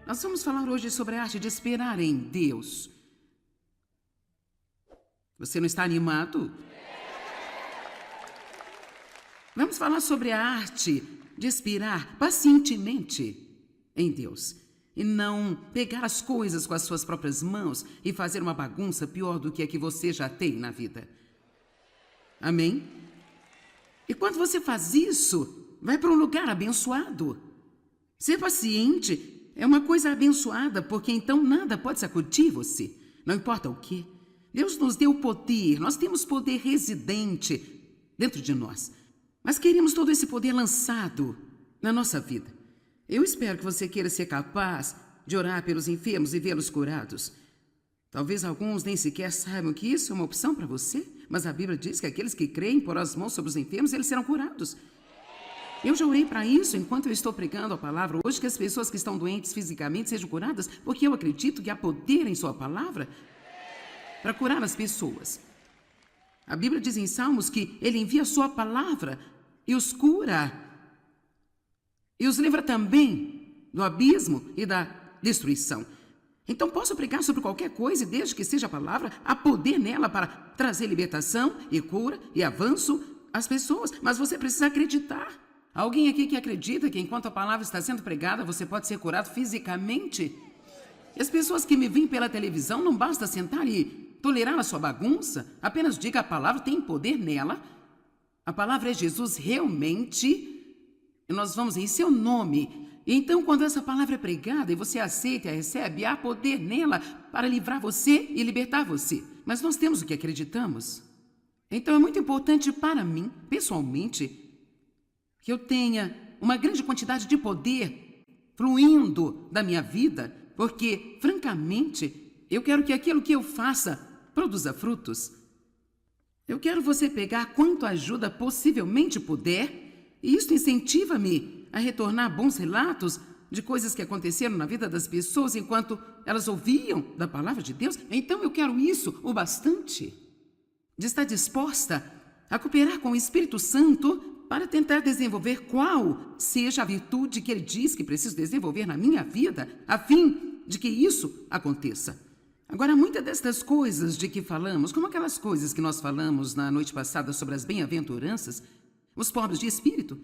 Nós vamos falar hoje sobre a arte de esperar em Deus. Você não está animado? Vamos falar sobre a arte de esperar pacientemente em Deus e não pegar as coisas com as suas próprias mãos e fazer uma bagunça pior do que a que você já tem na vida. Amém? E quando você faz isso, vai para um lugar abençoado. Ser paciente é uma coisa abençoada, porque então nada pode sacudir você, não importa o quê. Deus nos deu poder, nós temos poder residente dentro de nós, mas queremos todo esse poder lançado na nossa vida. Eu espero que você queira ser capaz de orar pelos enfermos e vê-los curados. Talvez alguns nem sequer saibam que isso é uma opção para você, mas a Bíblia diz que aqueles que creem por as mãos sobre os enfermos, eles serão curados. Eu já orei para isso enquanto eu estou pregando a palavra hoje, que as pessoas que estão doentes fisicamente sejam curadas, porque eu acredito que há poder em sua palavra para curar as pessoas. A Bíblia diz em Salmos que ele envia a sua palavra e os cura. E os livra também do abismo e da destruição. Então posso pregar sobre qualquer coisa e desde que seja a palavra, há poder nela para trazer libertação e cura e avanço às pessoas. Mas você precisa acreditar. Alguém aqui que acredita que enquanto a palavra está sendo pregada, você pode ser curado fisicamente? E as pessoas que me veem pela televisão, não basta sentar e tolerar a sua bagunça. Apenas diga: a palavra tem poder nela. A palavra é Jesus realmente. E nós vamos em seu nome. E então, quando essa palavra é pregada e você aceita e a recebe, há poder nela para livrar você e libertar você. Mas nós temos o que acreditamos. Então é muito importante para mim, pessoalmente, que eu tenha uma grande quantidade de poder fluindo da minha vida, porque, francamente, eu quero que aquilo que eu faça produza frutos. Eu quero você pegar quanto ajuda possivelmente puder, e isso incentiva-me a retornar bons relatos de coisas que aconteceram na vida das pessoas enquanto elas ouviam da palavra de Deus. Então eu quero isso o bastante, de estar disposta a cooperar com o Espírito Santo para tentar desenvolver qual seja a virtude que ele diz que preciso desenvolver na minha vida, a fim de que isso aconteça. Agora, muitas destas coisas de que falamos, como aquelas coisas que nós falamos na noite passada sobre as bem-aventuranças, os pobres de espírito,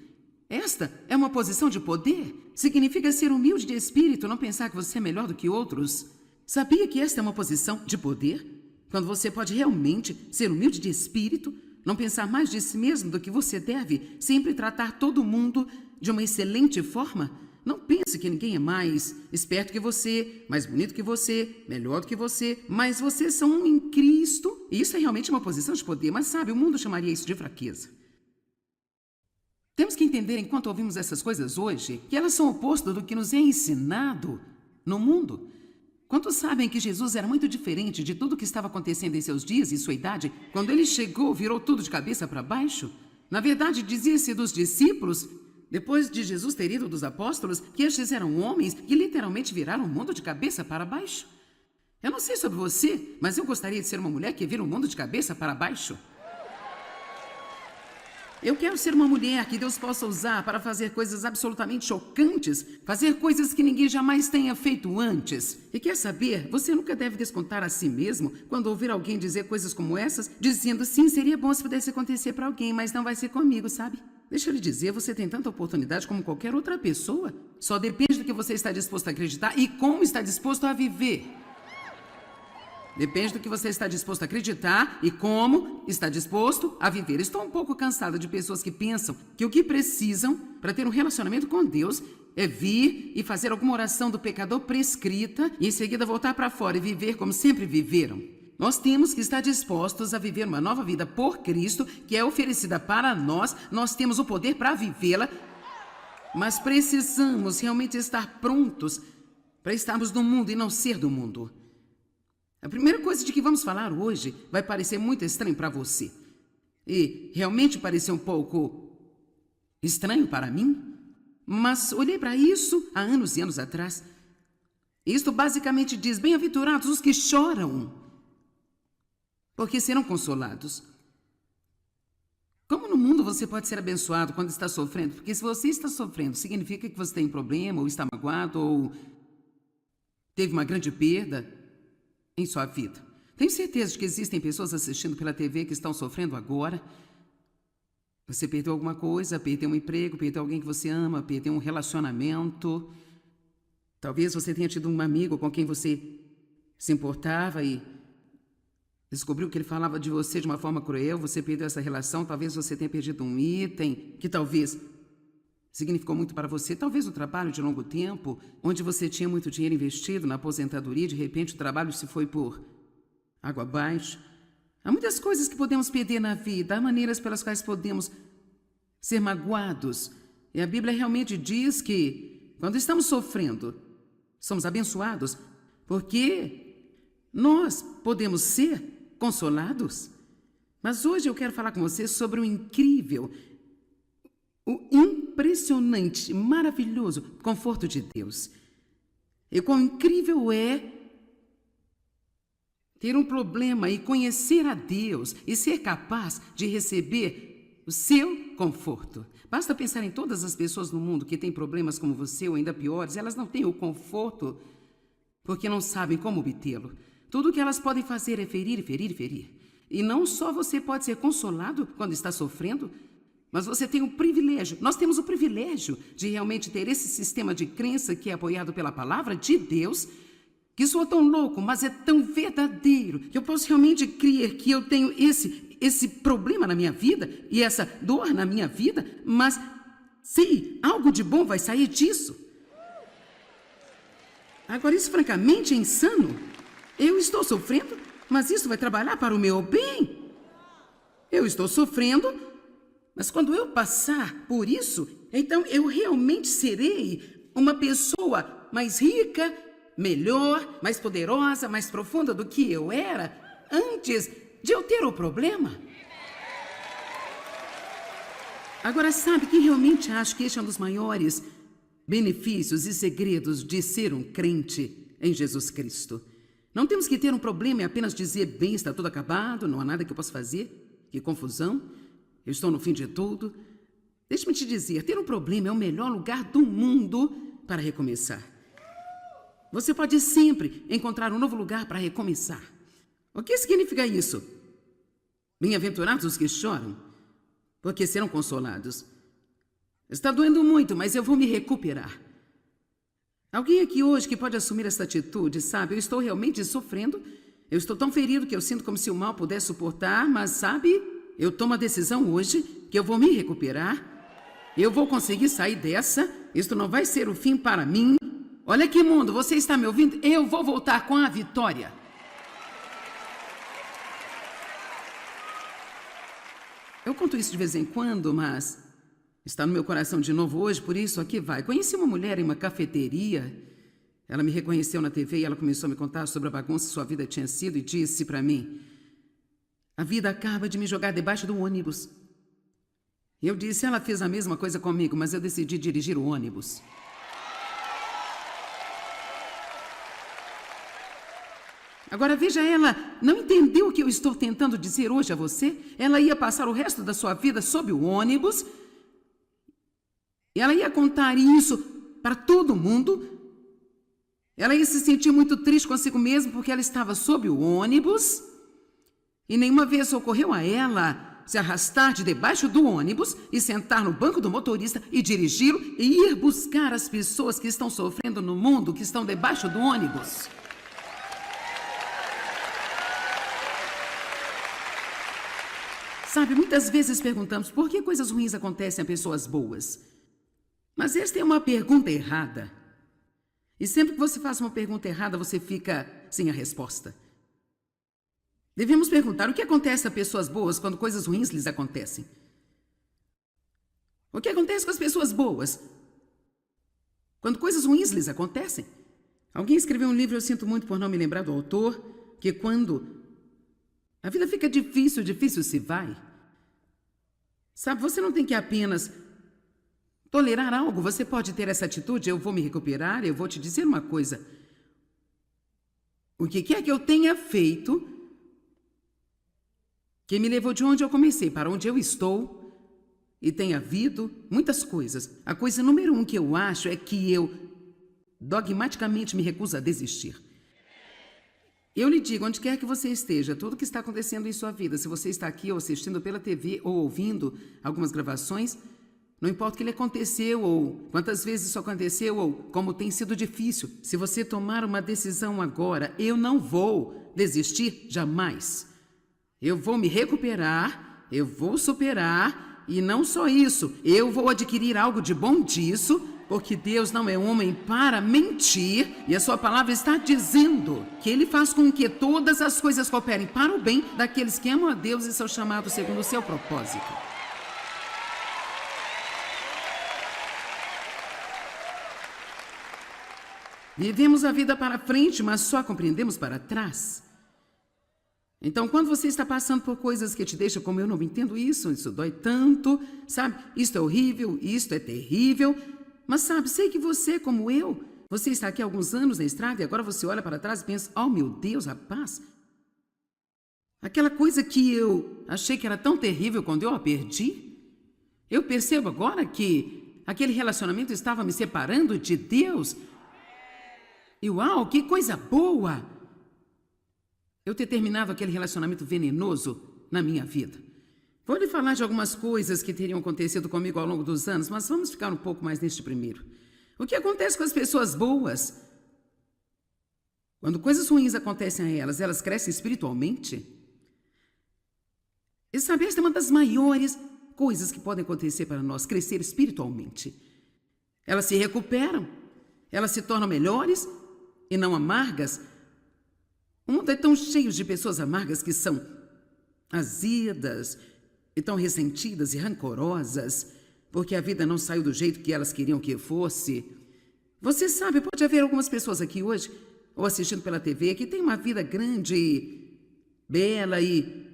esta é uma posição de poder. Significa ser humilde de espírito, não pensar que você é melhor do que outros. Sabia que esta é uma posição de poder? Quando você pode realmente ser humilde de espírito, não pensar mais de si mesmo do que você deve, sempre tratar todo mundo de uma excelente forma. Não pense que ninguém é mais esperto que você, mais bonito que você, melhor do que você, mas vocês são um em Cristo. E isso é realmente uma posição de poder, mas sabe, o mundo chamaria isso de fraqueza. Temos que entender, enquanto ouvimos essas coisas hoje, que elas são o oposto do que nos é ensinado no mundo. Quantos sabem que Jesus era muito diferente de tudo o que estava acontecendo em seus dias e sua idade? Quando ele chegou, virou tudo de cabeça para baixo? Na verdade, dizia-se dos discípulos, depois de Jesus ter ido dos apóstolos, que estes eram homens que literalmente viraram o mundo de cabeça para baixo. Eu não sei sobre você, mas eu gostaria de ser uma mulher que vira o mundo de cabeça para baixo. Eu quero ser uma mulher que Deus possa usar para fazer coisas absolutamente chocantes, fazer coisas que ninguém jamais tenha feito antes. E quer saber? Você nunca deve descontar a si mesmo quando ouvir alguém dizer coisas como essas, dizendo: sim, seria bom se pudesse acontecer para alguém, mas não vai ser comigo, sabe? Deixa eu lhe dizer, você tem tanta oportunidade como qualquer outra pessoa. Só depende do que você está disposto a acreditar e como está disposto a viver. Depende do que você está disposto a acreditar e como está disposto a viver. Estou um pouco cansada de pessoas que pensam que o que precisam para ter um relacionamento com Deus é vir e fazer alguma oração do pecador prescrita e em seguida voltar para fora e viver como sempre viveram. Nós temos que estar dispostos a viver uma nova vida por Cristo, que é oferecida para nós. Nós temos o poder para vivê-la, mas precisamos realmente estar prontos para estarmos no mundo e não ser do mundo. A primeira coisa de que vamos falar hoje vai parecer muito estranho para você. E realmente pareceu um pouco estranho para mim. Mas olhei para isso há anos e anos atrás. Isto basicamente diz: bem-aventurados os que choram, porque serão consolados. Como no mundo você pode ser abençoado quando está sofrendo? Porque se você está sofrendo, significa que você tem problema, ou está magoado, ou teve uma grande perda em sua vida. Tenho certeza de que existem pessoas assistindo pela TV que estão sofrendo agora. Você perdeu alguma coisa, perdeu um emprego, perdeu alguém que você ama, perdeu um relacionamento. Talvez você tenha tido um amigo com quem você se importava e descobriu que ele falava de você de uma forma cruel, você perdeu essa relação, talvez você tenha perdido um item que talvez significou muito para você, talvez um trabalho de longo tempo, onde você tinha muito dinheiro investido na aposentadoria, de repente o trabalho se foi por água abaixo. Há muitas coisas que podemos perder na vida, há maneiras pelas quais podemos ser magoados. E a Bíblia realmente diz que, quando estamos sofrendo, somos abençoados, porque nós podemos ser consolados. Mas hoje eu quero falar com você sobre o incrível, o impressionante, maravilhoso conforto de Deus. E quão incrível é ter um problema e conhecer a Deus e ser capaz de receber o seu conforto. Basta pensar em todas as pessoas no mundo que têm problemas como você ou ainda piores, elas não têm o conforto porque não sabem como obtê-lo. Tudo o que elas podem fazer é ferir, ferir, ferir. E não só você pode ser consolado quando está sofrendo, mas você tem o privilégio, nós temos o privilégio de realmente ter esse sistema de crença que é apoiado pela palavra de Deus, que soa tão louco, mas é tão verdadeiro, que eu posso realmente crer que eu tenho esse problema na minha vida e essa dor na minha vida, mas sim, algo de bom vai sair disso. Agora, isso francamente é insano. Eu estou sofrendo, mas isso vai trabalhar para o meu bem. Eu estou sofrendo, mas quando eu passar por isso, então eu realmente serei uma pessoa mais rica, melhor, mais poderosa, mais profunda do que eu era antes de eu ter o problema. Agora, sabe que realmente acho que este é um dos maiores benefícios e segredos de ser um crente em Jesus Cristo. Não temos que ter um problema e apenas dizer, bem, está tudo acabado, não há nada que eu possa fazer, que confusão, eu estou no fim de tudo. Deixe-me te dizer, ter um problema é o melhor lugar do mundo para recomeçar. Você pode sempre encontrar um novo lugar para recomeçar. O que significa isso? Bem-aventurados os que choram, porque serão consolados. Está doendo muito, mas eu vou me recuperar. Alguém aqui hoje que pode assumir essa atitude, sabe? Eu estou realmente sofrendo, eu estou tão ferido que eu sinto como se o mal pudesse suportar, mas sabe, eu tomo a decisão hoje que eu vou me recuperar, eu vou conseguir sair dessa, isto não vai ser o fim para mim. Olha aqui, mundo, você está me ouvindo? Eu vou voltar com a vitória. Eu conto isso de vez em quando, mas está no meu coração de novo hoje, por isso aqui vai. Conheci uma mulher em uma cafeteria. Ela me reconheceu na TV e ela começou a me contar sobre a bagunça que sua vida tinha sido e disse para mim, a vida acaba de me jogar debaixo do ônibus. Eu disse, ela fez a mesma coisa comigo, mas eu decidi dirigir o ônibus. Agora veja, ela não entendeu o que eu estou tentando dizer hoje a você? Ela ia passar o resto da sua vida sob o ônibus e ela ia contar isso para todo mundo. Ela ia se sentir muito triste consigo mesma porque ela estava sob o ônibus e nenhuma vez ocorreu a ela se arrastar de debaixo do ônibus e sentar no banco do motorista e dirigi-lo e ir buscar as pessoas que estão sofrendo no mundo, que estão debaixo do ônibus. Sabe, muitas vezes perguntamos por que coisas ruins acontecem a pessoas boas. Mas esta é uma pergunta errada. E sempre que você faz uma pergunta errada, você fica sem a resposta. Devemos perguntar o que acontece a pessoas boas quando coisas ruins lhes acontecem. O que acontece com as pessoas boas quando coisas ruins lhes acontecem? Alguém escreveu um livro, eu sinto muito por não me lembrar do autor, que quando a vida fica difícil, difícil se vai. Sabe, você não tem que apenas tolerar algo, você pode ter essa atitude, eu vou me recuperar, eu vou te dizer uma coisa. O que quer que eu tenha feito, que me levou de onde eu comecei para onde eu estou, e tem havido muitas coisas. A coisa número 1 que eu acho é que eu dogmaticamente me recuso a desistir. Eu lhe digo, onde quer que você esteja, tudo que está acontecendo em sua vida, se você está aqui ou assistindo pela TV ou ouvindo algumas gravações, não importa o que lhe aconteceu ou quantas vezes isso aconteceu ou como tem sido difícil, se você tomar uma decisão agora, eu não vou desistir jamais. Eu vou me recuperar, eu vou superar e não só isso, eu vou adquirir algo de bom disso, porque Deus não é homem para mentir e a sua palavra está dizendo que Ele faz com que todas as coisas cooperem para o bem daqueles que amam a Deus e são chamados segundo o seu propósito. Vivemos a vida para frente, mas só compreendemos para trás. Então, quando você está passando por coisas que te deixam como eu não entendo isso dói tanto, sabe? Isto é horrível, isto é terrível. Mas sabe, sei que você, como eu, você está aqui há alguns anos na estrada e agora você olha para trás e pensa, oh meu Deus, rapaz, aquela coisa que eu achei que era tão terrível quando eu a perdi, eu percebo agora que aquele relacionamento estava me separando de Deus. E uau, que coisa boa! Eu ter terminado aquele relacionamento venenoso na minha vida. Vou lhe falar de algumas coisas que teriam acontecido comigo ao longo dos anos, mas vamos ficar um pouco mais neste primeiro. O que acontece com as pessoas boas? Quando coisas ruins acontecem a elas crescem espiritualmente? E sabe, esta é uma das maiores coisas que podem acontecer para nós, crescer espiritualmente. Elas se recuperam, elas se tornam melhores e não amargas. O mundo é tão cheio de pessoas amargas que são azedas e tão ressentidas e rancorosas, porque a vida não saiu do jeito que elas queriam que fosse. Você sabe, pode haver algumas pessoas aqui hoje, ou assistindo pela TV, que têm uma vida grande, bela e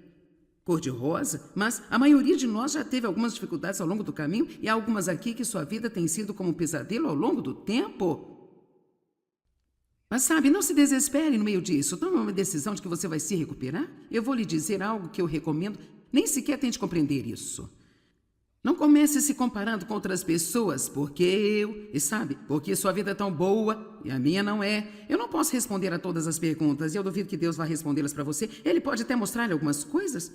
cor-de-rosa, mas a maioria de nós já teve algumas dificuldades ao longo do caminho e há algumas aqui que sua vida tem sido como um pesadelo ao longo do tempo. Mas sabe, não se desespere no meio disso. Tome uma decisão de que você vai se recuperar. Eu vou lhe dizer algo que eu recomendo. Nem sequer tente compreender isso. Não comece se comparando com outras pessoas, porque sua vida é tão boa e a minha não é. Eu não posso responder a todas as perguntas e eu duvido que Deus vá respondê-las para você. Ele pode até mostrar-lhe algumas coisas.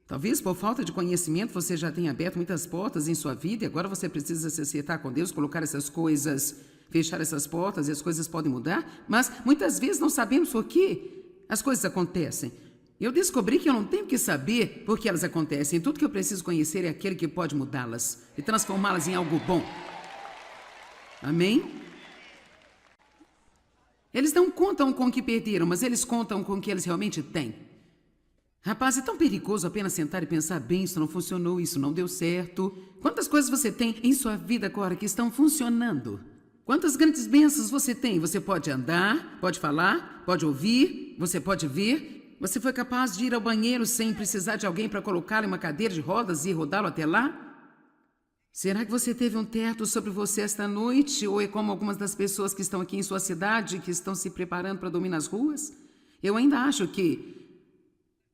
Talvez por falta de conhecimento você já tenha aberto muitas portas em sua vida e agora você precisa se acertar com Deus, colocar essas coisas, fechar essas portas e as coisas podem mudar, mas muitas vezes não sabemos por que as coisas acontecem. Eu descobri que eu não tenho que saber por que elas acontecem. Tudo que eu preciso conhecer é aquele que pode mudá-las e transformá-las em algo bom. Amém? Eles não contam com o que perderam, mas eles contam com o que eles realmente têm. Rapaz, é tão perigoso apenas sentar e pensar, bem, isso não funcionou, isso não deu certo. Quantas coisas você tem em sua vida agora que estão funcionando? Quantas grandes bênçãos você tem? Você pode andar, pode falar, pode ouvir, você pode ver. Você foi capaz de ir ao banheiro sem precisar de alguém para colocá-lo em uma cadeira de rodas e rodá-lo até lá? Será que você teve um teto sobre você esta noite? Ou é como algumas das pessoas que estão aqui em sua cidade, que estão se preparando para dormir nas ruas? Eu ainda acho que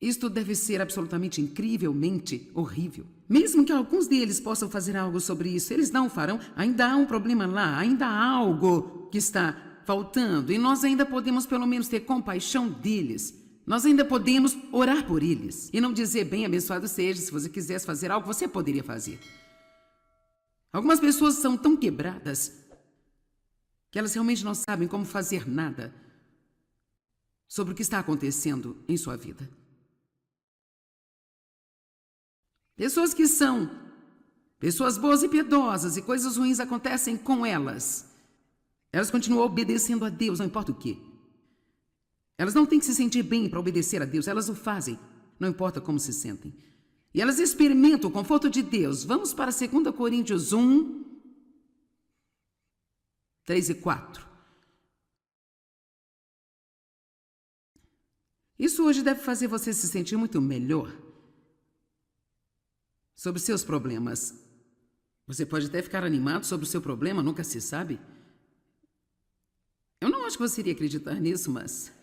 isto deve ser absolutamente incrivelmente horrível. Mesmo que alguns deles possam fazer algo sobre isso, eles não o farão. Ainda há um problema lá, ainda há algo que está faltando. E nós ainda podemos pelo menos ter compaixão deles. Nós ainda podemos orar por eles. E não dizer, bem, abençoado seja, se você quisesse fazer algo, você poderia fazer. Algumas pessoas são tão quebradas que elas realmente não sabem como fazer nada sobre o que está acontecendo em sua vida. Pessoas que são pessoas boas e piedosas e coisas ruins acontecem com elas. Elas continuam obedecendo a Deus, não importa o quê. Elas não têm que se sentir bem para obedecer a Deus, elas o fazem, não importa como se sentem. E elas experimentam o conforto de Deus. Vamos para 2 Coríntios 1, 3 e 4. Isso hoje deve fazer você se sentir muito melhor sobre os seus problemas. Você pode até ficar animado sobre o seu problema, nunca se sabe. Eu não acho que você iria acreditar nisso, mas...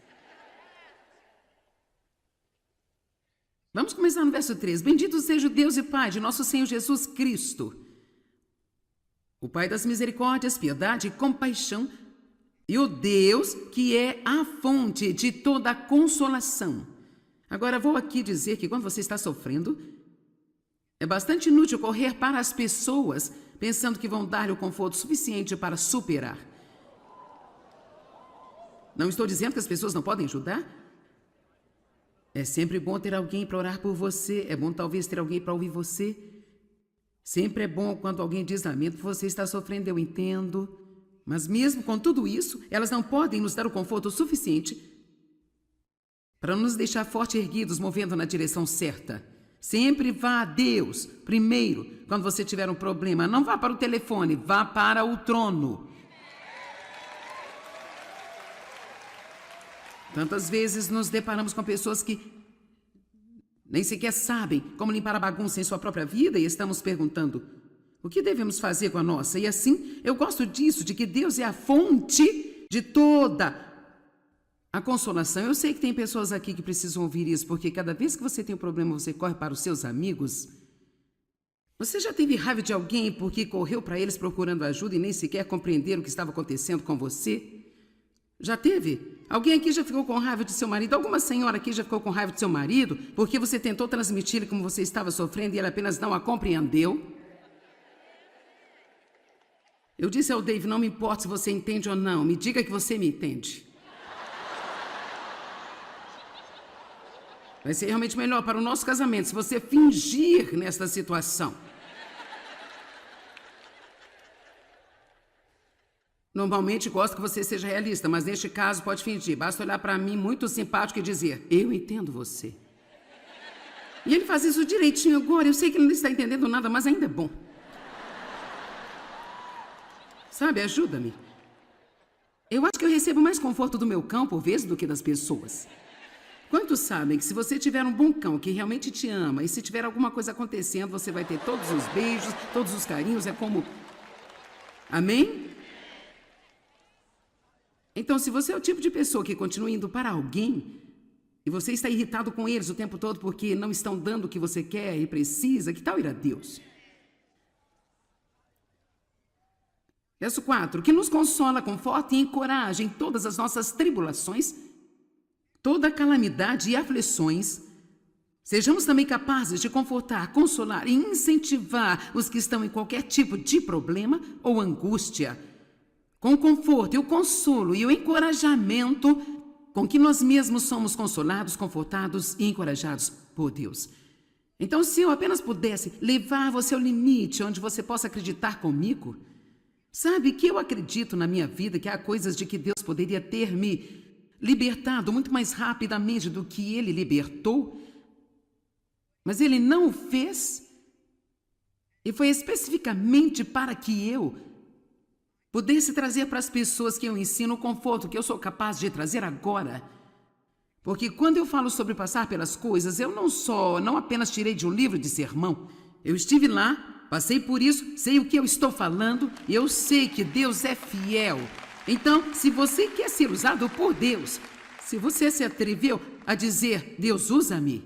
Vamos começar no verso 3. Bendito seja o Deus e Pai de nosso Senhor Jesus Cristo, o Pai das misericórdias, piedade e compaixão, E o Deus que é a fonte de toda a consolação. Agora, vou aqui dizer que quando você está sofrendo, é bastante inútil correr para as pessoas pensando que vão dar-lhe o conforto suficiente para superar. Não estou dizendo que as pessoas não podem ajudar. É sempre bom ter alguém para orar por você. É bom talvez ter alguém para ouvir você. Sempre é bom quando alguém diz lamento que você está sofrendo, eu entendo. Mas mesmo com tudo isso, elas não podem nos dar o conforto suficiente para nos deixar forte e erguidos, movendo na direção certa. Sempre vá a Deus primeiro quando você tiver um problema. Não vá para o telefone, vá para o trono. Tantas vezes nos deparamos com pessoas que nem sequer sabem como limpar a bagunça em sua própria vida e estamos perguntando o que devemos fazer com a nossa. E assim, eu gosto disso, de que Deus é a fonte de toda a consolação. Eu sei que tem pessoas aqui que precisam ouvir isso, porque cada vez que você tem um problema, você corre para os seus amigos. Você já teve raiva de alguém porque correu para eles procurando ajuda e nem sequer compreenderam o que estava acontecendo com você? Já teve? Alguém aqui já ficou com raiva de seu marido? Alguma senhora aqui já ficou com raiva de seu marido porque você tentou transmitir-lhe como você estava sofrendo e ele apenas não a compreendeu? Eu disse ao Dave, não me importa se você entende ou não, me diga que você me entende. Vai ser realmente melhor para o nosso casamento se você fingir nesta situação. Normalmente gosto que você seja realista, mas neste caso pode fingir. Basta olhar para mim muito simpático e dizer, eu entendo você. E ele faz isso direitinho agora. Eu sei que ele não está entendendo nada, mas ainda é bom. Sabe, ajuda-me. Eu acho que eu recebo mais conforto do meu cão por vezes do que das pessoas. Quantos sabem que se você tiver um bom cão que realmente te ama e se tiver alguma coisa acontecendo, você vai ter todos os beijos, todos os carinhos, é como... Amém? Então, se você é o tipo de pessoa que continua indo para alguém e você está irritado com eles o tempo todo porque não estão dando o que você quer e precisa, que tal ir a Deus? Verso 4. Que nos consola, conforta e encoraja em todas as nossas tribulações, toda calamidade e aflições. Sejamos também capazes de confortar, consolar e incentivar os que estão em qualquer tipo de problema ou angústia, com o conforto e o consolo e o encorajamento com que nós mesmos somos consolados, confortados e encorajados por Deus. Então, se eu apenas pudesse levar você ao limite onde você possa acreditar comigo, sabe que eu acredito na minha vida que há coisas de que Deus poderia ter me libertado muito mais rapidamente do que Ele libertou, mas Ele não o fez, e foi especificamente para que eu pudesse trazer para as pessoas que eu ensino o conforto que eu sou capaz de trazer agora. Porque quando eu falo sobre passar pelas coisas, eu não apenas tirei de um livro de sermão. Eu estive lá, passei por isso, sei o que eu estou falando e eu sei que Deus é fiel. Então, se você quer ser usado por Deus, se você se atreveu a dizer, Deus usa-me.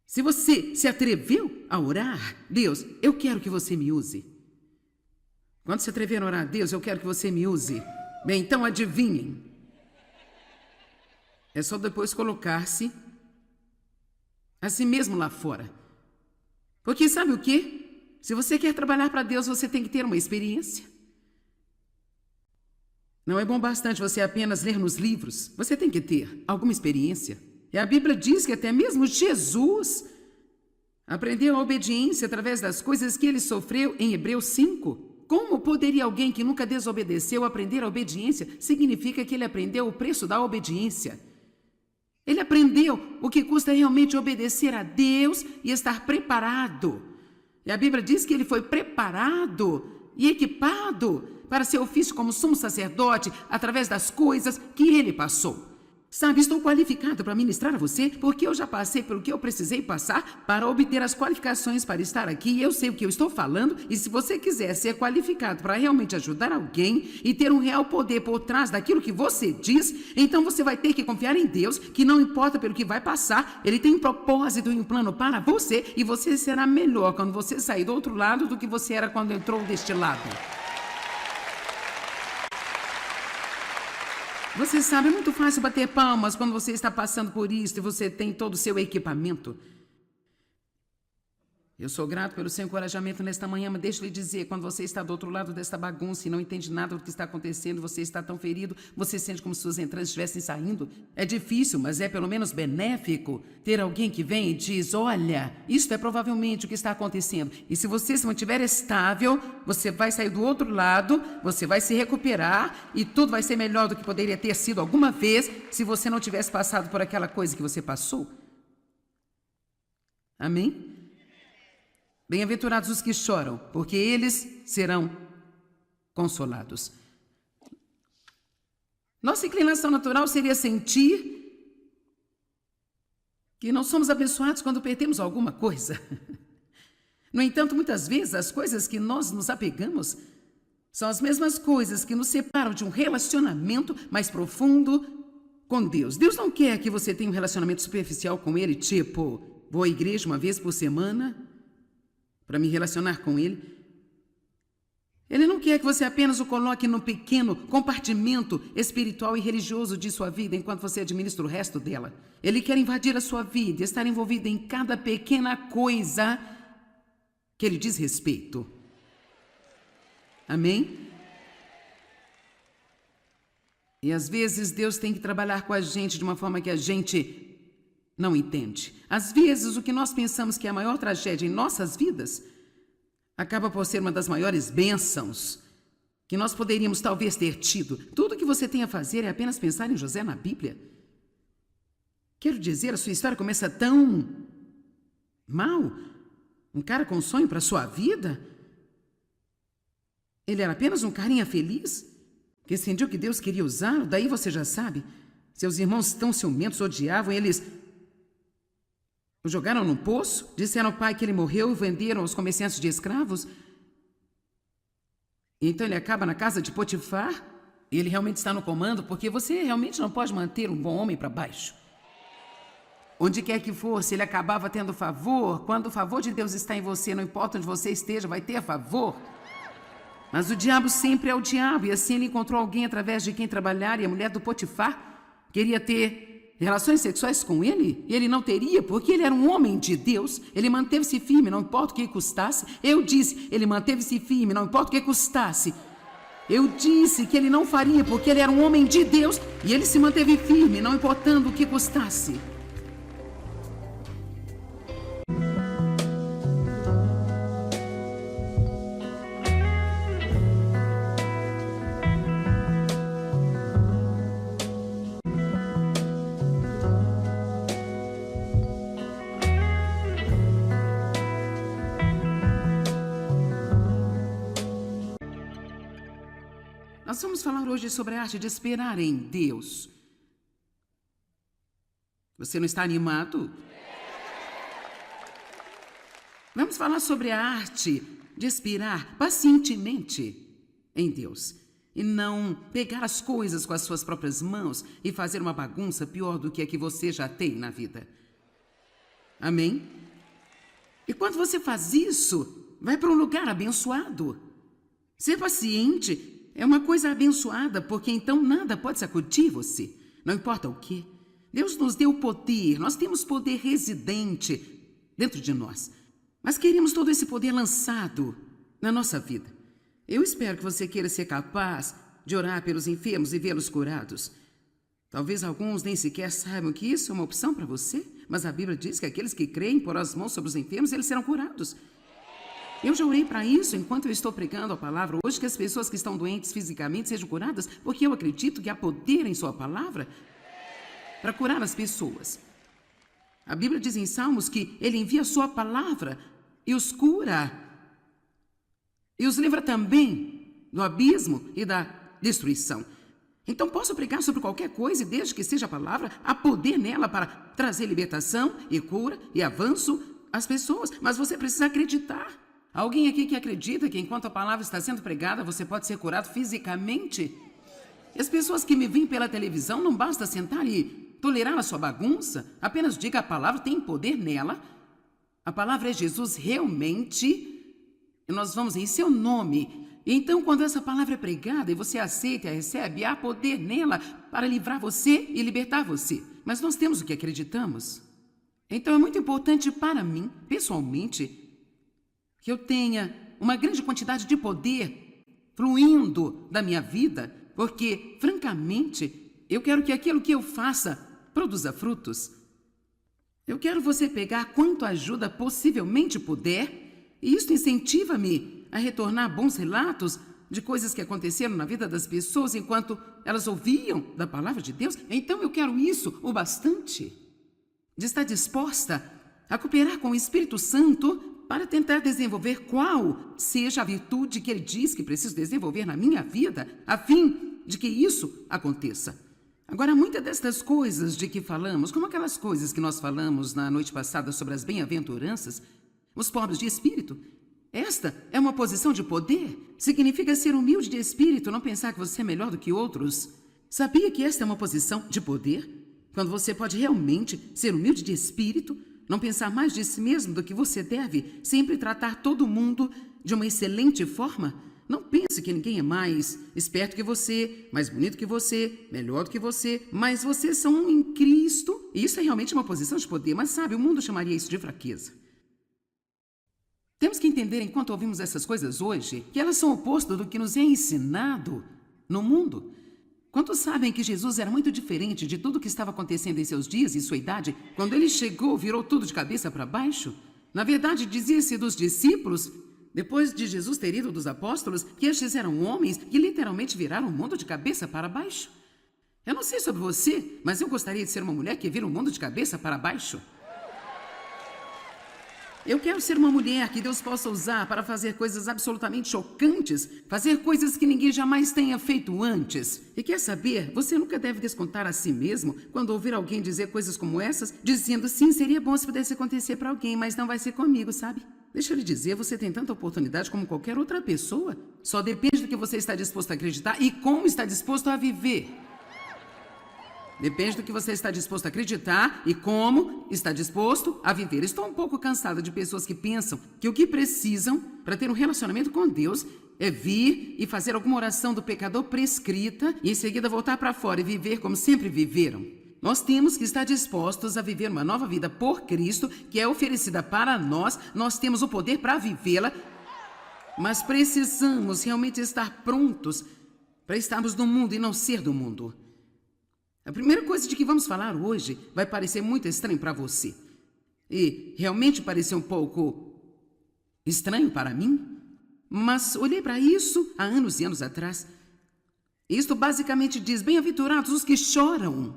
Se você se atreveu a orar, Deus, eu quero que você me use. Quando se atrever a orar, Deus, eu quero que você me use. Bem, então adivinhem. É só depois colocar-se a si mesmo lá fora. Porque sabe o quê? Se você quer trabalhar para Deus, você tem que ter uma experiência. Não é bom bastante você apenas ler nos livros. Você tem que ter alguma experiência. E a Bíblia diz que até mesmo Jesus aprendeu a obediência através das coisas que ele sofreu em Hebreus 5. Como poderia alguém que nunca desobedeceu aprender a obediência? Significa que ele aprendeu o preço da obediência. Ele aprendeu o que custa realmente obedecer a Deus e estar preparado. E a Bíblia diz que ele foi preparado e equipado para seu ofício como sumo sacerdote através das coisas que ele passou. Sabe, estou qualificado para ministrar a você porque eu já passei pelo que eu precisei passar para obter as qualificações para estar aqui e eu sei o que eu estou falando. E se você quiser ser qualificado para realmente ajudar alguém e ter um real poder por trás daquilo que você diz, então você vai ter que confiar em Deus, que não importa pelo que vai passar, Ele tem um propósito e um plano para você e você será melhor quando você sair do outro lado do que você era quando entrou deste lado. Você sabe, é muito fácil bater palmas quando você está passando por isso e você tem todo o seu equipamento. Eu sou grato pelo seu encorajamento nesta manhã, mas deixa eu lhe dizer, quando você está do outro lado desta bagunça e não entende nada do que está acontecendo, você está tão ferido, você sente como se suas entranhas estivessem saindo. É difícil, mas é pelo menos benéfico ter alguém que vem e diz, olha, isto é provavelmente o que está acontecendo. E se você se mantiver estável, você vai sair do outro lado, você vai se recuperar e tudo vai ser melhor do que poderia ter sido alguma vez se você não tivesse passado por aquela coisa que você passou. Amém? Bem-aventurados os que choram, porque eles serão consolados. Nossa inclinação natural seria sentir que não somos abençoados quando perdemos alguma coisa. No entanto, muitas vezes as coisas que nós nos apegamos são as mesmas coisas que nos separam de um relacionamento mais profundo com Deus. Deus não quer que você tenha um relacionamento superficial com Ele, tipo, vou à igreja uma vez por semana para me relacionar com Ele. Ele não quer que você apenas o coloque num pequeno compartimento espiritual e religioso de sua vida enquanto você administra o resto dela. Ele quer invadir a sua vida, estar envolvido em cada pequena coisa que Ele diz respeito. Amém? E às vezes Deus tem que trabalhar com a gente de uma forma que a gente não entende. Às vezes, o que nós pensamos que é a maior tragédia em nossas vidas acaba por ser uma das maiores bênçãos que nós poderíamos talvez ter tido. Tudo que você tem a fazer é apenas pensar em José na Bíblia. Quero dizer, a sua história começa tão mal. Um cara com sonho para a sua vida. Ele era apenas um carinha feliz que sentiu que Deus queria usá-lo. Daí você já sabe. Seus irmãos tão ciumentos odiavam, eles o jogaram no poço, disseram ao pai que ele morreu e venderam aos comerciantes de escravos. E então ele acaba na casa de Potifar e ele realmente está no comando, porque você realmente não pode manter um bom homem para baixo. Onde quer que fosse, ele acabava tendo favor. Quando o favor de Deus está em você, não importa onde você esteja, vai ter favor. Mas o diabo sempre é o diabo, e assim ele encontrou alguém através de quem trabalhar, e a mulher do Potifar queria ter relações sexuais com ele, e ele não teria, porque ele era um homem de Deus. Ele manteve-se firme, não importa o que custasse. Eu disse, ele manteve-se firme, não importa o que custasse. Eu disse que ele não faria, porque ele era um homem de Deus, e ele se manteve firme, não importando o que custasse. Nós vamos falar hoje sobre a arte de esperar em Deus. Você não está animado? Vamos falar sobre a arte de esperar pacientemente em Deus e não pegar as coisas com as suas próprias mãos e fazer uma bagunça pior do que a que você já tem na vida. Amém? E quando você faz isso, vai para um lugar abençoado. Ser paciente é uma coisa abençoada, porque então nada pode sacudir você, não importa o quê. Deus nos deu poder, nós temos poder residente dentro de nós, mas queremos todo esse poder lançado na nossa vida. Eu espero que você queira ser capaz de orar pelos enfermos e vê-los curados. Talvez alguns nem sequer saibam que isso é uma opção para você, mas a Bíblia diz que aqueles que creem porão as mãos sobre os enfermos, eles serão curados. Eu já orei para isso enquanto eu estou pregando a palavra hoje, que as pessoas que estão doentes fisicamente sejam curadas, porque eu acredito que há poder em sua palavra para curar as pessoas. A Bíblia diz em Salmos que Ele envia a sua palavra e os cura. E os livra também do abismo e da destruição. Então posso pregar sobre qualquer coisa e desde que seja a palavra, há poder nela para trazer libertação e cura e avanço às pessoas. Mas você precisa acreditar. Alguém aqui que acredita que enquanto a palavra está sendo pregada, você pode ser curado fisicamente? E as pessoas que me veem pela televisão, não basta sentar e tolerar a sua bagunça. Apenas diga a palavra, tem poder nela. A palavra é Jesus realmente. E nós vamos em seu nome. E então, quando essa palavra é pregada e você aceita e a recebe, há poder nela para livrar você e libertar você. Mas nós temos o que acreditamos. Então é muito importante para mim, pessoalmente, que eu tenha uma grande quantidade de poder fluindo da minha vida, porque, francamente, eu quero que aquilo que eu faça produza frutos. Eu quero você pegar quanto ajuda possivelmente puder, e isso incentiva-me a retornar bons relatos de coisas que aconteceram na vida das pessoas enquanto elas ouviam da palavra de Deus. Então eu quero isso o bastante, de estar disposta a cooperar com o Espírito Santo para tentar desenvolver qual seja a virtude que ele diz que preciso desenvolver na minha vida, a fim de que isso aconteça. Agora, muitas destas coisas de que falamos, como aquelas coisas que nós falamos na noite passada sobre as bem-aventuranças, os pobres de espírito, esta é uma posição de poder. Significa ser humilde de espírito, não pensar que você é melhor do que outros. Sabia que esta é uma posição de poder? Quando você pode realmente ser humilde de espírito, não pensar mais de si mesmo do que você deve, sempre tratar todo mundo de uma excelente forma. Não pense que ninguém é mais esperto que você, mais bonito que você, melhor do que você, mas vocês são um em Cristo. E isso é realmente uma posição de poder, mas sabe, o mundo chamaria isso de fraqueza. Temos que entender, enquanto ouvimos essas coisas hoje, que elas são o oposto do que nos é ensinado no mundo. Quantos sabem que Jesus era muito diferente de tudo o que estava acontecendo em seus dias e sua idade? Quando ele chegou, virou tudo de cabeça para baixo? Na verdade, dizia-se dos discípulos, depois de Jesus ter ido dos apóstolos, que estes eram homens que literalmente viraram o mundo de cabeça para baixo. Eu não sei sobre você, mas eu gostaria de ser uma mulher que vira o mundo de cabeça para baixo. Eu quero ser uma mulher que Deus possa usar para fazer coisas absolutamente chocantes, fazer coisas que ninguém jamais tenha feito antes. E quer saber, você nunca deve descontar a si mesmo quando ouvir alguém dizer coisas como essas, dizendo, sim, seria bom se pudesse acontecer para alguém, mas não vai ser comigo, sabe? Deixa eu lhe dizer, você tem tanta oportunidade como qualquer outra pessoa. Só depende do que você está disposto a acreditar e como está disposto a viver. Depende do que você está disposto a acreditar e como está disposto a viver. Estou um pouco cansada de pessoas que pensam que o que precisam para ter um relacionamento com Deus é vir e fazer alguma oração do pecador prescrita e em seguida voltar para fora e viver como sempre viveram. Nós temos que estar dispostos a viver uma nova vida por Cristo, que é oferecida para nós. Nós temos o poder para vivê-la, mas precisamos realmente estar prontos para estarmos no mundo e não ser do mundo. A primeira coisa de que vamos falar hoje vai parecer muito estranho para você. E realmente pareceu um pouco estranho para mim. Mas olhei para isso há anos e anos atrás. Isto basicamente diz, bem-aventurados os que choram,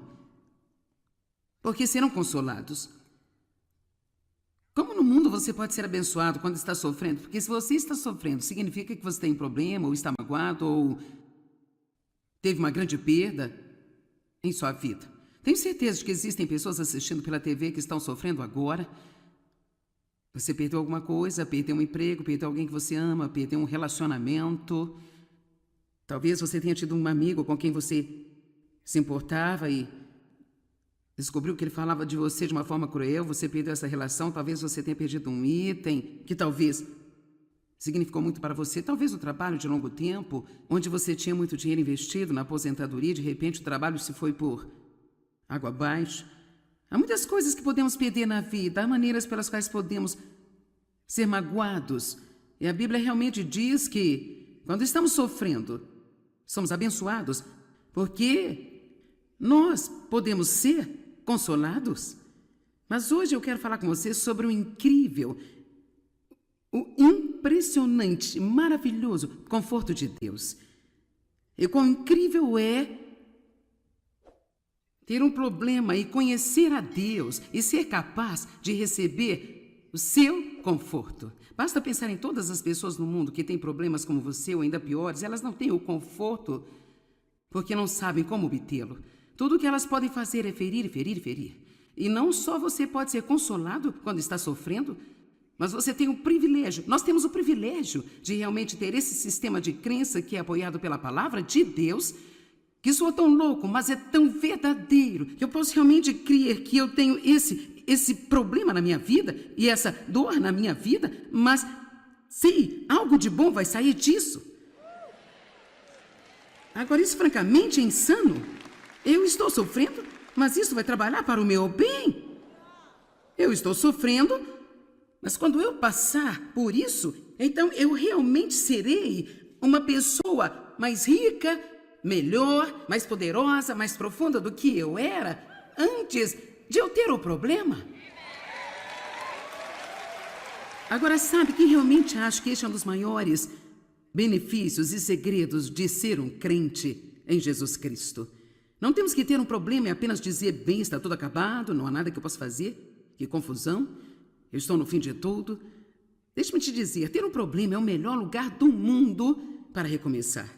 porque serão consolados. Como no mundo você pode ser abençoado quando está sofrendo? Porque se você está sofrendo, significa que você tem um problema, ou está magoado, ou teve uma grande perda em sua vida. Tenho certeza de que existem pessoas assistindo pela TV que estão sofrendo agora. Você perdeu alguma coisa, perdeu um emprego, perdeu alguém que você ama, perdeu um relacionamento. Talvez você tenha tido um amigo com quem você se importava e descobriu que ele falava de você de uma forma cruel, você perdeu essa relação, talvez você tenha perdido um item que talvez significou muito para você, talvez o trabalho de longo tempo, onde você tinha muito dinheiro investido na aposentadoria, de repente o trabalho se foi por água abaixo. Há muitas coisas que podemos perder na vida, há maneiras pelas quais podemos ser magoados. E a Bíblia realmente diz que, quando estamos sofrendo, somos abençoados, porque nós podemos ser consolados. Mas hoje eu quero falar com você sobre o incrível, o impressionante, maravilhoso conforto de Deus. E quão incrível é ter um problema e conhecer a Deus e ser capaz de receber o seu conforto. Basta pensar em todas as pessoas no mundo que têm problemas como você ou ainda piores, elas não têm o conforto porque não sabem como obtê-lo. Tudo o que elas podem fazer é ferir, ferir, ferir. E não só você pode ser consolado quando está sofrendo, mas você tem o privilégio, nós temos o privilégio de realmente ter esse sistema de crença que é apoiado pela palavra de Deus, que soa tão louco, mas é tão verdadeiro, que eu posso realmente crer que eu tenho esse problema na minha vida e essa dor na minha vida, mas sim, algo de bom vai sair disso. Agora, isso francamente é insano. Eu estou sofrendo, mas isso vai trabalhar para o meu bem. Eu estou sofrendo, mas quando eu passar por isso, então eu realmente serei uma pessoa mais rica, melhor, mais poderosa, mais profunda do que eu era antes de eu ter o problema. Agora, sabe quem realmente acha que este é um dos maiores benefícios e segredos de ser um crente em Jesus Cristo? Não temos que ter um problema e apenas dizer, bem, está tudo acabado, não há nada que eu possa fazer, que confusão, eu estou no fim de tudo. Deixe-me te dizer, ter um problema é o melhor lugar do mundo para recomeçar.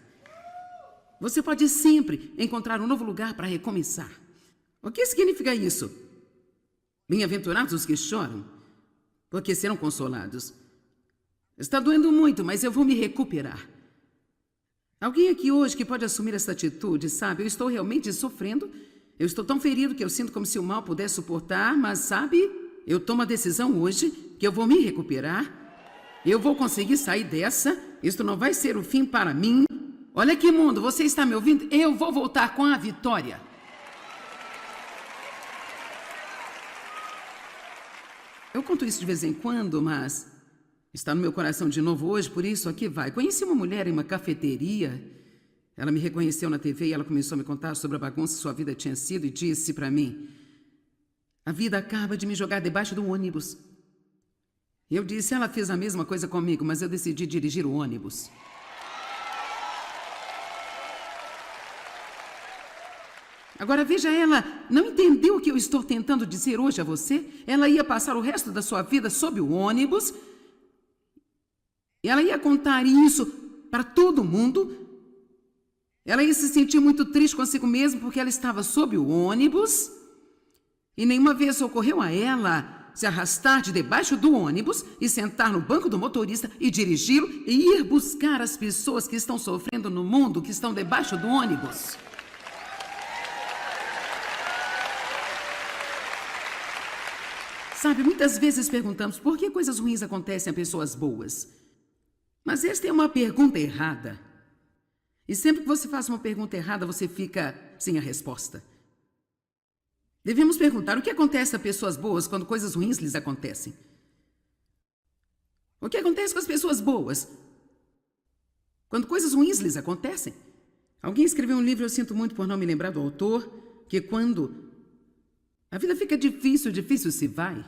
Você pode sempre encontrar um novo lugar para recomeçar. O que significa isso? Bem-aventurados os que choram, porque serão consolados. Está doendo muito, mas eu vou me recuperar. Alguém aqui hoje que pode assumir essa atitude, sabe? Eu estou realmente sofrendo, eu estou tão ferido que eu sinto como se o mal pudesse suportar, mas sabe, eu tomo a decisão hoje que eu vou me recuperar, eu vou conseguir sair dessa, isto não vai ser o fim para mim. Olha aqui, mundo, você está me ouvindo? Eu vou voltar com a vitória. Eu conto isso de vez em quando, mas está no meu coração de novo hoje, por isso aqui vai. Conheci uma mulher em uma cafeteria. Ela me reconheceu na TV e ela começou a me contar sobre a bagunça que sua vida tinha sido e disse para mim, a vida acaba de me jogar debaixo do ônibus. Eu disse, ela fez a mesma coisa comigo, mas eu decidi dirigir o ônibus. Agora veja, ela não entendeu o que eu estou tentando dizer hoje a você. Ela ia passar o resto da sua vida sob o ônibus. E ela ia contar isso para todo mundo. Ela ia se sentir muito triste consigo mesma porque ela estava sob o ônibus. E nenhuma vez ocorreu a ela se arrastar de debaixo do ônibus e sentar no banco do motorista e dirigi-lo e ir buscar as pessoas que estão sofrendo no mundo, que estão debaixo do ônibus. Sabe, muitas vezes perguntamos por que coisas ruins acontecem a pessoas boas. Mas esta é uma pergunta errada. E sempre que você faz uma pergunta errada, você fica sem a resposta. Devemos perguntar o que acontece a pessoas boas quando coisas ruins lhes acontecem. O que acontece com as pessoas boas quando coisas ruins lhes acontecem? Alguém escreveu um livro, eu sinto muito por não me lembrar do autor, que quando a vida fica difícil, difícil se vai.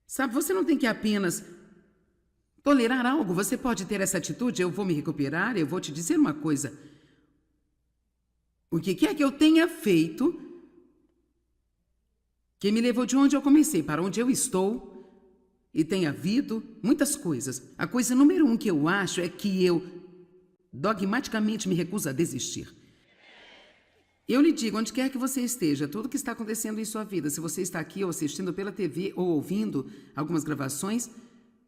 Sabe, você não tem que apenas tolerar algo, você pode ter essa atitude, eu vou me recuperar, eu vou te dizer uma coisa. O que quer que eu tenha feito, que me levou de onde eu comecei para onde eu estou, e tem havido muitas coisas. A coisa número 1 que eu acho é que eu dogmaticamente me recuso a desistir. Eu lhe digo, onde quer que você esteja, tudo que está acontecendo em sua vida, se você está aqui ou assistindo pela TV ou ouvindo algumas gravações,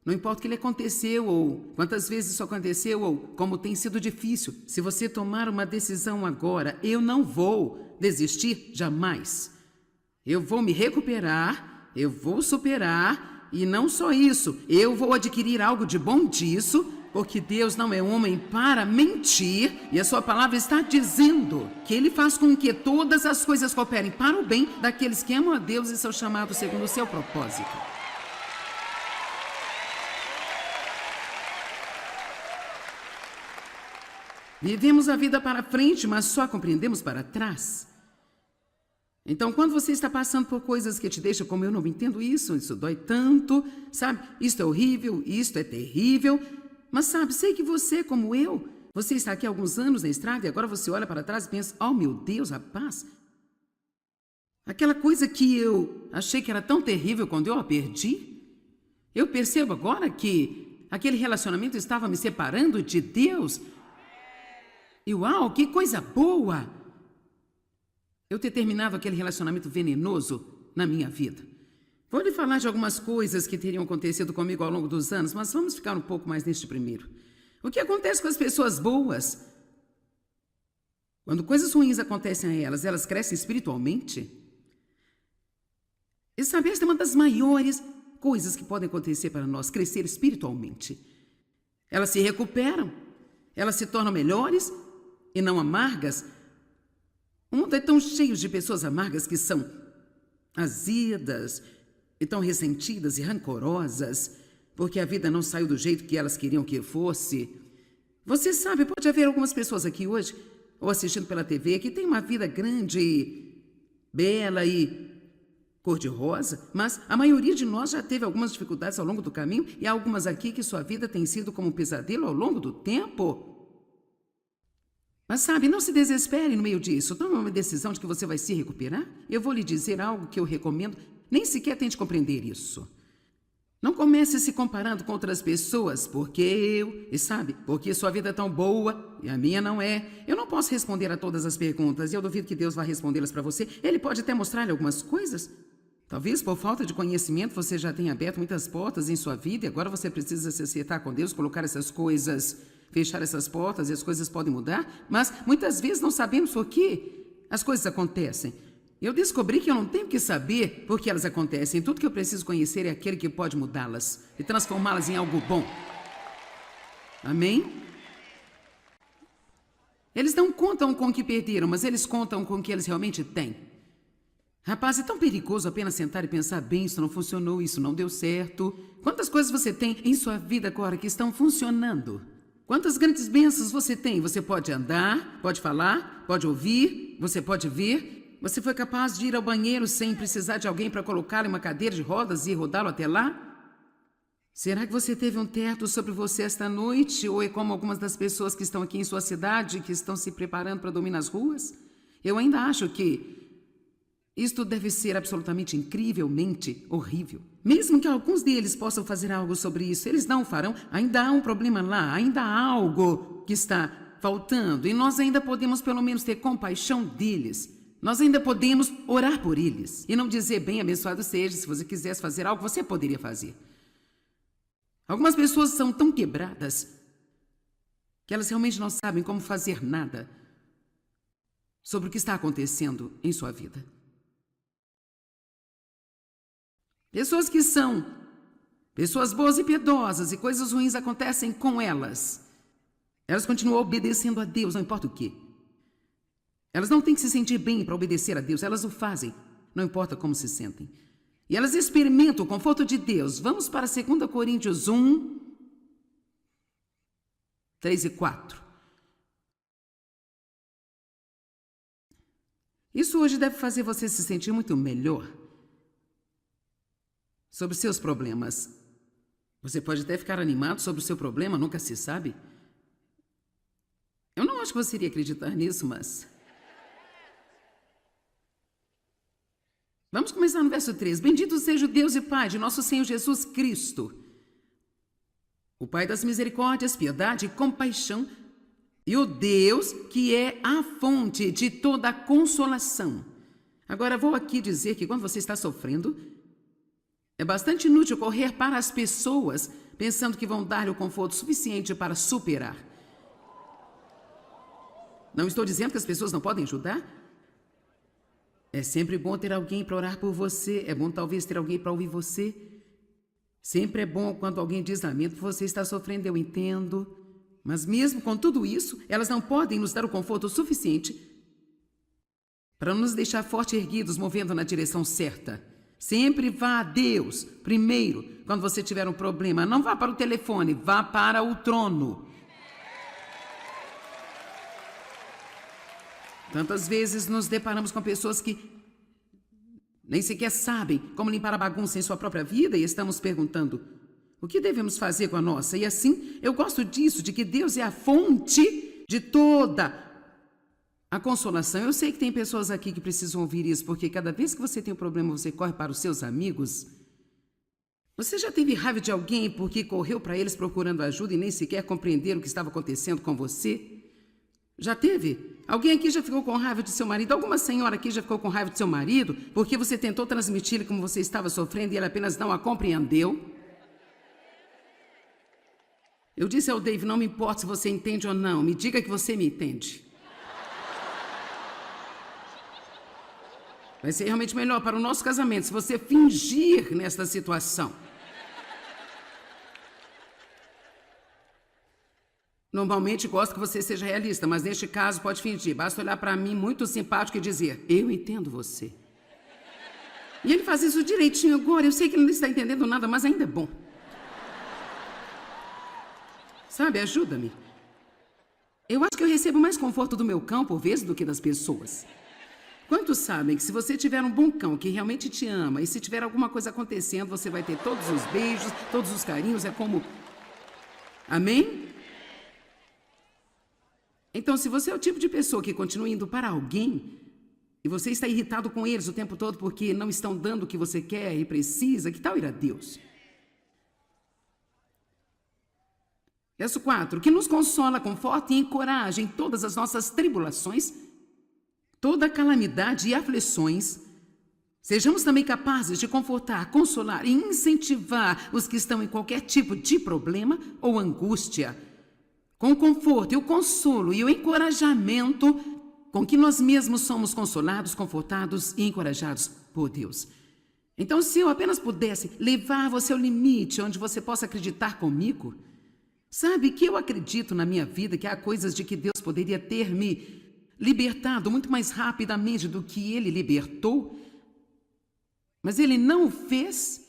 não importa o que lhe aconteceu ou quantas vezes isso aconteceu ou como tem sido difícil, se você tomar uma decisão agora, eu não vou desistir jamais. Eu vou me recuperar, eu vou superar e não só isso, eu vou adquirir algo de bom disso, porque Deus não é homem para mentir e a sua palavra está dizendo que Ele faz com que todas as coisas cooperem para o bem daqueles que amam a Deus e são chamados segundo o seu propósito. Vivemos a vida para frente, mas só compreendemos para trás. Então, quando você está passando por coisas que te deixam como eu não entendo isso dói tanto, sabe? Isto é horrível, isto é terrível. Mas sabe, sei que você, como eu, você está aqui há alguns anos na estrada e agora você olha para trás e pensa, oh meu Deus, rapaz, aquela coisa que eu achei que era tão terrível quando eu a perdi, eu percebo agora que aquele relacionamento estava me separando de Deus. E uau, que coisa boa! Eu ter terminado aquele relacionamento venenoso na minha vida. Vou lhe falar de algumas coisas que teriam acontecido comigo ao longo dos anos, mas vamos ficar um pouco mais neste primeiro. O que acontece com as pessoas boas? Quando coisas ruins acontecem a elas, elas crescem espiritualmente? E sabe, esta é uma das maiores coisas que podem acontecer para nós, crescer espiritualmente. Elas se recuperam, elas se tornam melhores e não amargas. O mundo é tão cheio de pessoas amargas que são azedas e tão ressentidas e rancorosas, porque a vida não saiu do jeito que elas queriam que fosse. Você sabe, pode haver algumas pessoas aqui hoje, ou assistindo pela TV, que têm uma vida grande, bela e cor-de-rosa, mas a maioria de nós já teve algumas dificuldades ao longo do caminho e há algumas aqui que sua vida tem sido como um pesadelo ao longo do tempo. Mas sabe, não se desespere no meio disso. Tome uma decisão de que você vai se recuperar. Eu vou lhe dizer algo que eu recomendo. Nem sequer tente compreender isso. Não comece se comparando com outras pessoas, porque sua vida é tão boa e a minha não é. Eu não posso responder a todas as perguntas e eu duvido que Deus vá respondê-las para você. Ele pode até mostrar-lhe algumas coisas. Talvez por falta de conhecimento você já tenha aberto muitas portas em sua vida e agora você precisa se acertar com Deus, colocar essas coisas, fechar essas portas e as coisas podem mudar. Mas muitas vezes não sabemos por que as coisas acontecem. Eu descobri que eu não tenho que saber por que elas acontecem. Tudo que eu preciso conhecer é aquele que pode mudá-las e transformá-las em algo bom. Amém? Eles não contam com o que perderam, mas eles contam com o que eles realmente têm. Rapaz, é tão perigoso apenas sentar e pensar, bem, isso não funcionou, isso não deu certo. Quantas coisas você tem em sua vida agora que estão funcionando? Quantas grandes bênçãos você tem? Você pode andar, pode falar, pode ouvir, você pode ver. Você foi capaz de ir ao banheiro sem precisar de alguém para colocar em uma cadeira de rodas e rodá-lo até lá? Será que você teve um teto sobre você esta noite? Ou é como algumas das pessoas que estão aqui em sua cidade, que estão se preparando para dormir nas ruas? Eu ainda acho que isto deve ser absolutamente incrivelmente horrível. Mesmo que alguns deles possam fazer algo sobre isso, eles não farão. Ainda há um problema lá, ainda há algo que está faltando. E nós ainda podemos pelo menos ter compaixão deles. Nós ainda podemos orar por eles. E não dizer, bem, abençoado seja, se você quisesse fazer algo, você poderia fazer. Algumas pessoas são tão quebradas que elas realmente não sabem como fazer nada sobre o que está acontecendo em sua vida. Pessoas que são pessoas boas e piedosas e coisas ruins acontecem com elas. Elas continuam obedecendo a Deus, não importa o quê. Elas não têm que se sentir bem para obedecer a Deus, elas o fazem, não importa como se sentem. E elas experimentam o conforto de Deus. Vamos para 2 Coríntios 1, 3 e 4. Isso hoje deve fazer você se sentir muito melhor sobre seus problemas. Você pode até ficar animado sobre o seu problema, nunca se sabe. Eu não acho que você iria acreditar nisso, mas... Vamos começar no verso 3. Bendito seja o Deus e Pai de nosso Senhor Jesus Cristo, o Pai das misericórdias, piedade e compaixão, e o Deus que é a fonte de toda a consolação. Agora, vou aqui dizer que quando você está sofrendo, é bastante inútil correr para as pessoas pensando que vão dar-lhe o conforto suficiente para superar. Não estou dizendo que as pessoas não podem ajudar. É sempre bom ter alguém para orar por você. É bom talvez ter alguém para ouvir você. Sempre é bom quando alguém diz, lamento que você está sofrendo, eu entendo. Mas mesmo com tudo isso, elas não podem nos dar o conforto suficiente para nos deixar forte e erguidos, movendo na direção certa. Sempre vá a Deus primeiro quando você tiver um problema. Não vá para o telefone, vá para o trono. Tantas vezes nos deparamos com pessoas que nem sequer sabem como limpar a bagunça em sua própria vida e estamos perguntando o que devemos fazer com a nossa. E assim, eu gosto disso, de que Deus é a fonte de toda a consolação. Eu sei que tem pessoas aqui que precisam ouvir isso, porque cada vez que você tem um problema, você corre para os seus amigos. Você já teve raiva de alguém porque correu para eles procurando ajuda e nem sequer compreenderam o que estava acontecendo com você? Já teve? Alguém aqui já ficou com raiva de seu marido? Alguma senhora aqui já ficou com raiva de seu marido porque você tentou transmitir-lhe como você estava sofrendo e ele apenas não a compreendeu? Eu disse ao Dave, não me importa se você entende ou não, me diga que você me entende. Vai ser realmente melhor para o nosso casamento se você fingir nesta situação. Normalmente gosto que você seja realista, mas neste caso pode fingir. Basta olhar para mim muito simpático e dizer: eu entendo você. E ele faz isso direitinho agora. Eu sei que ele não está entendendo nada, mas ainda é bom. Sabe, ajuda-me. Eu acho que eu recebo mais conforto do meu cão por vezes do que das pessoas. Quantos sabem que se você tiver um bom cão que realmente te ama e se tiver alguma coisa acontecendo, você vai ter todos os beijos, todos os carinhos, é como... Amém? Então, se você é o tipo de pessoa que continua indo para alguém e você está irritado com eles o tempo todo porque não estão dando o que você quer e precisa, que tal ir a Deus? Verso 4, que nos consola, conforta e encoraja em todas as nossas tribulações, toda calamidade e aflições, sejamos também capazes de confortar, consolar e incentivar os que estão em qualquer tipo de problema ou angústia, com o conforto e o consolo e o encorajamento com que nós mesmos somos consolados, confortados e encorajados por Deus. Então, se eu apenas pudesse levar você ao limite onde você possa acreditar comigo, sabe que eu acredito na minha vida que há coisas de que Deus poderia ter me libertado muito mais rapidamente do que Ele libertou, mas Ele não o fez,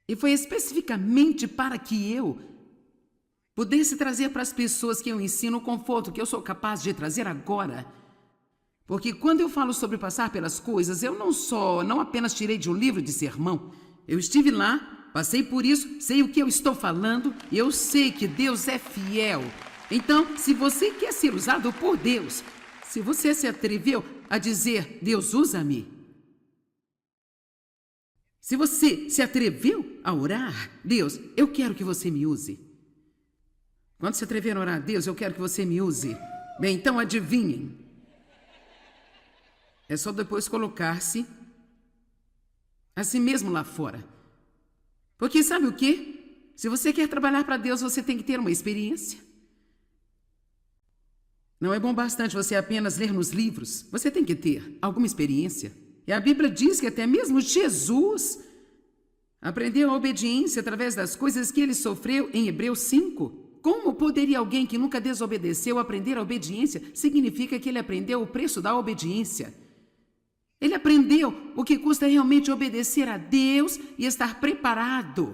e foi especificamente para que eu pudesse trazer para as pessoas que eu ensino o conforto que eu sou capaz de trazer agora. Porque quando eu falo sobre passar pelas coisas, eu não apenas tirei de um livro de sermão. Eu estive lá, passei por isso, sei o que eu estou falando, e eu sei que Deus é fiel. Então, se você quer ser usado por Deus, se você se atreveu a dizer, Deus usa-me. Se você se atreveu a orar, Deus, eu quero que você me use. Quando se atrever a orar, Deus, eu quero que você me use. Bem, então adivinhem. É só depois colocar-se a si mesmo lá fora. Porque sabe o quê? Se você quer trabalhar para Deus, você tem que ter uma experiência. Não é bom bastante você apenas ler nos livros. Você tem que ter alguma experiência. E a Bíblia diz que até mesmo Jesus aprendeu a obediência através das coisas que ele sofreu em Hebreus 5. Como poderia alguém que nunca desobedeceu aprender a obediência? Significa que ele aprendeu o preço da obediência. Ele aprendeu o que custa realmente obedecer a Deus e estar preparado.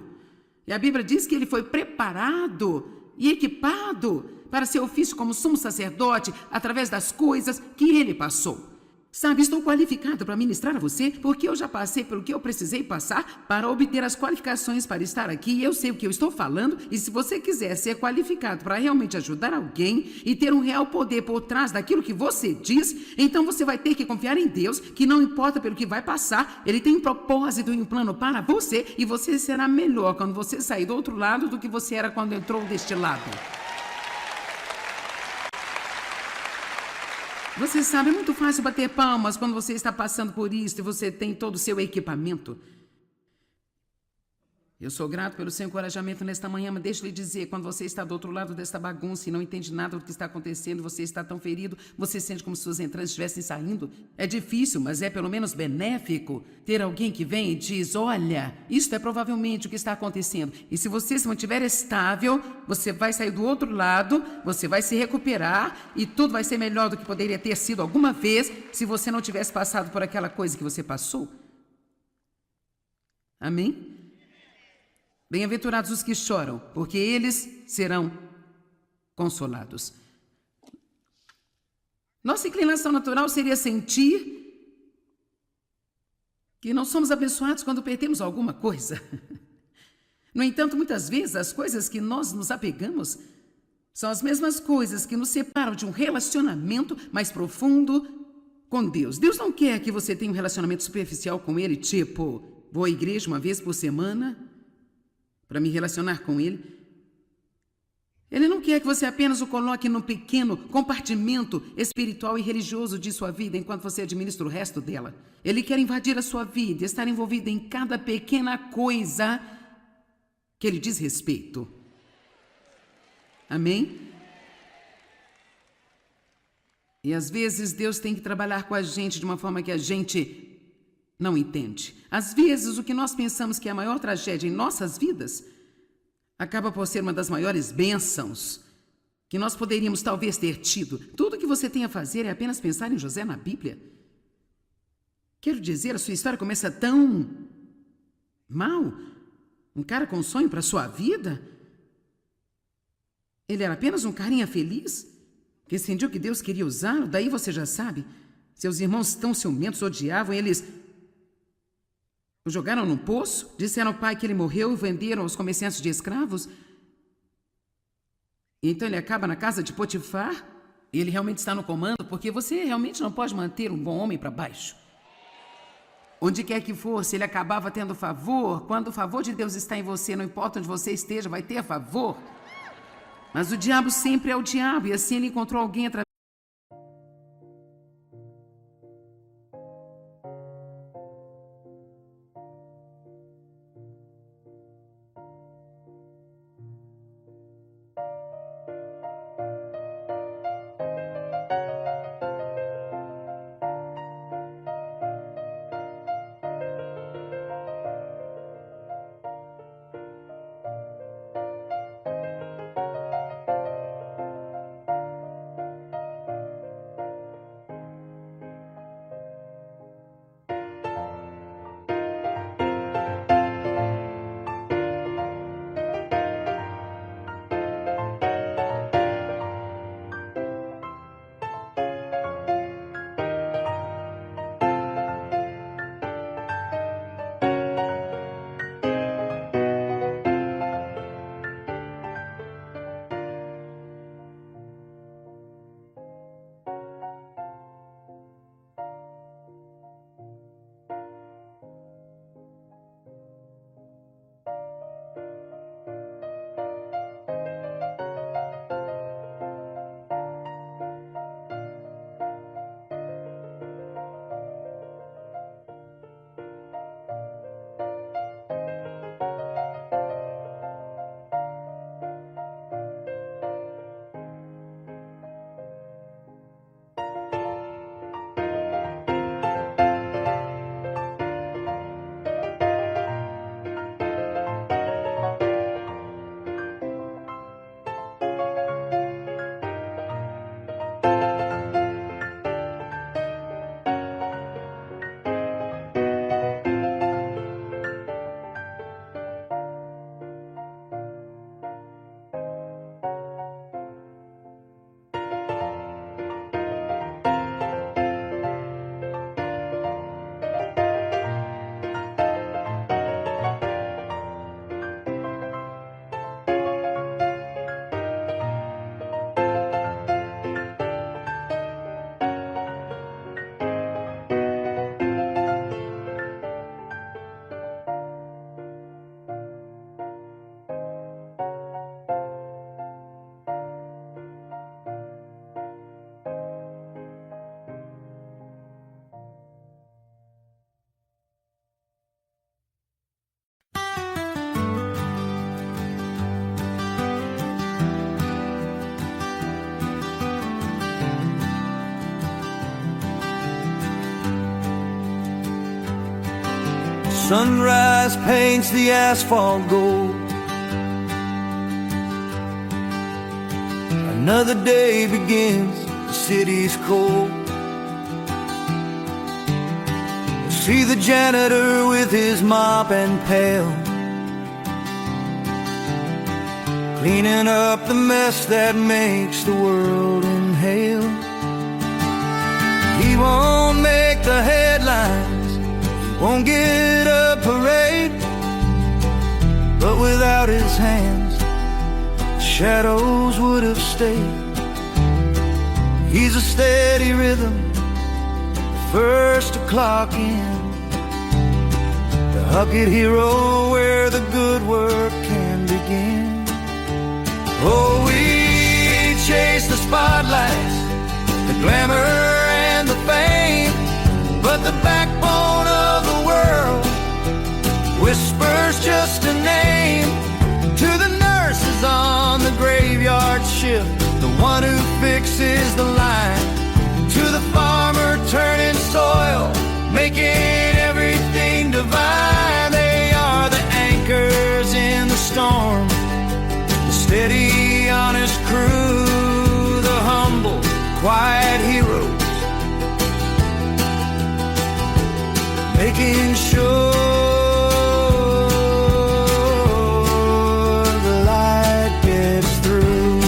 E a Bíblia diz que ele foi preparado e equipado para seu ofício como sumo sacerdote através das coisas que ele passou. Sabe, estou qualificado para ministrar a você porque eu já passei pelo que eu precisei passar para obter as qualificações para estar aqui e eu sei o que eu estou falando. E se você quiser ser qualificado para realmente ajudar alguém e ter um real poder por trás daquilo que você diz, então você vai ter que confiar em Deus, que não importa pelo que vai passar, Ele tem um propósito e um plano para você e você será melhor quando você sair do outro lado do que você era quando entrou deste lado. Você sabe, é muito fácil bater palmas quando você está passando por isso e você tem todo o seu equipamento. Eu sou grato pelo seu encorajamento nesta manhã, mas deixa eu lhe dizer, quando você está do outro lado desta bagunça e não entende nada do que está acontecendo, você está tão ferido, você sente como se suas entranhas estivessem saindo. É difícil, mas é pelo menos benéfico ter alguém que vem e diz, olha, isto é provavelmente o que está acontecendo. E se você se mantiver estável, você vai sair do outro lado, você vai se recuperar e tudo vai ser melhor do que poderia ter sido alguma vez se você não tivesse passado por aquela coisa que você passou. Amém? Bem-aventurados os que choram, porque eles serão consolados. Nossa inclinação natural seria sentir que não somos abençoados quando perdemos alguma coisa. No entanto, muitas vezes as coisas que nós nos apegamos são as mesmas coisas que nos separam de um relacionamento mais profundo com Deus. Deus não quer que você tenha um relacionamento superficial com Ele, tipo, vou à igreja uma vez por semana para me relacionar com Ele. Ele não quer que você apenas o coloque num pequeno compartimento espiritual e religioso de sua vida enquanto você administra o resto dela. Ele quer invadir a sua vida, estar envolvido em cada pequena coisa que Ele diz respeito. Amém? E às vezes Deus tem que trabalhar com a gente de uma forma que a gente não entende. Às vezes, o que nós pensamos que é a maior tragédia em nossas vidas acaba por ser uma das maiores bênçãos que nós poderíamos talvez ter tido. Tudo que você tem a fazer é apenas pensar em José na Bíblia. Quero dizer, a sua história começa tão mal. Um cara com um sonho para sua vida. Ele era apenas um carinha feliz que sentiu que Deus queria usá-lo. Daí você já sabe. Seus irmãos tão ciumentos, odiavam, eles o jogaram num poço, disseram ao pai que ele morreu e venderam aos comerciantes de escravos. E então ele acaba na casa de Potifar. E ele realmente está no comando, porque você realmente não pode manter um bom homem para baixo. Onde quer que fosse, ele acabava tendo favor. Quando o favor de Deus está em você, não importa onde você esteja, vai ter favor. Mas o diabo sempre é o diabo, e assim ele encontrou alguém através. Sunrise paints the asphalt gold. Another day begins, the city's cold. See the janitor with his mop and pail, cleaning up the mess that makes the world inhale. He won't make the headlines, won't get a parade, but without his hands, the shadows would have stayed. He's a steady rhythm, first to clock in, the Huckett hero where the good work can begin. Oh, we chase the spotlights, the glamour and the fame, but the backbone of the world whispers just a name. To the nurses on the graveyard shift, the one who fixes the line, to the farmer turning soil, making everything divine. They are the anchors in the storm, the steady, honest crew making sure the light gets through.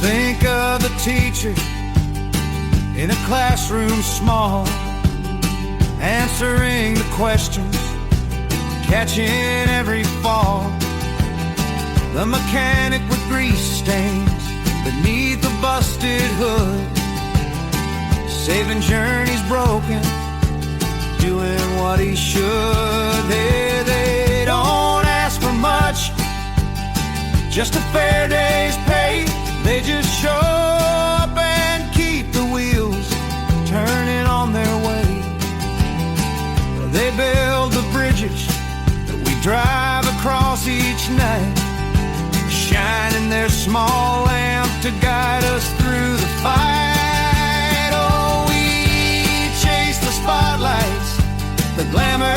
Think of the teacher in a classroom small, answering the questions, catching every fall. The mechanic with grease stains beneath the busted hood, saving journeys broken, doing what he should. They don't ask for much, just a fair day's pay. They just show up and keep the wheels turning on their way. They build the bridges that we drive across each night, shining their small lamp to guide us through the fight. Oh, we chase the spotlights, the glamour